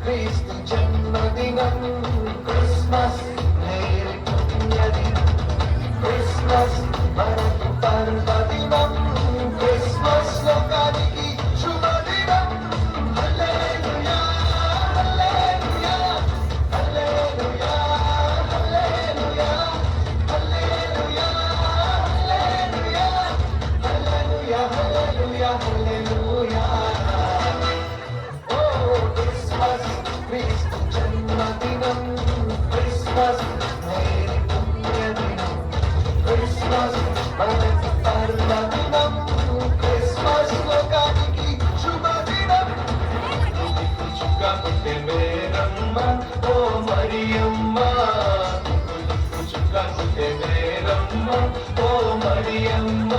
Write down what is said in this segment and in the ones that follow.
క్రీస్తు జన్మదినం Christmas Neri పుణ్యదినం Christmas మనకు పర్వదినం క్రిస్మస్ లోకానికి శుభదినం హల్లెలూయా హల్లెలూయా హల్లెలూయా హల్లెలూయా హల్లెలూయా హల్లెలూయా హల్లెలూయా హల్లెలూయా క్రీస్తు జన్మదినం క్రిస్మస్ నేరి పుణ్యదినం క్రిస్మస్ మనకి పర్వదినం క్రిస్మస్ లోకానికి శుభదినం చుక్క పుట్టే మేరమ్మ ఓ మరియమ్మ చుక్క పుట్టే మేరమ్మ ఓ మరియమ్మ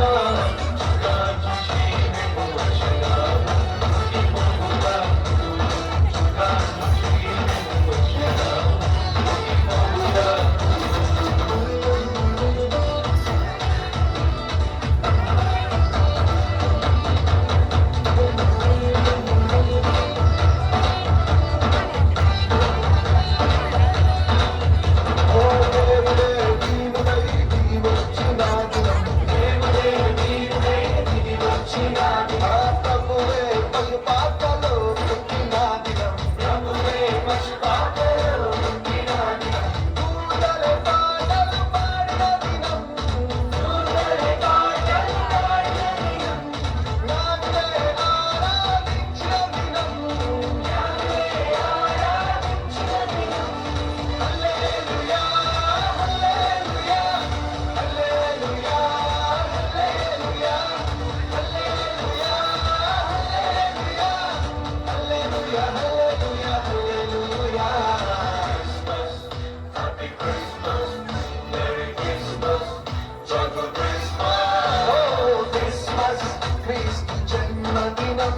క్రీస్తు జన్మదినం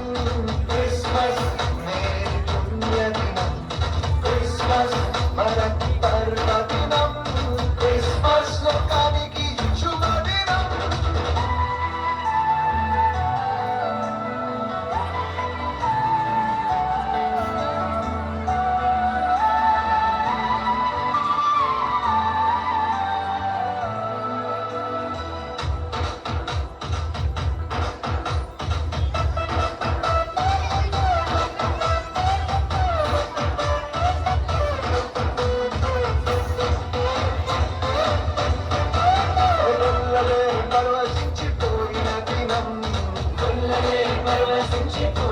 క్రిస్మస్ నేరి పుణ్యదినం క్రిస్మస్ మనకి పర్వదినం క్రిస్మస్ లోకానికి శుభదినం పరవశించిపోయిన దినం పరవశించిపో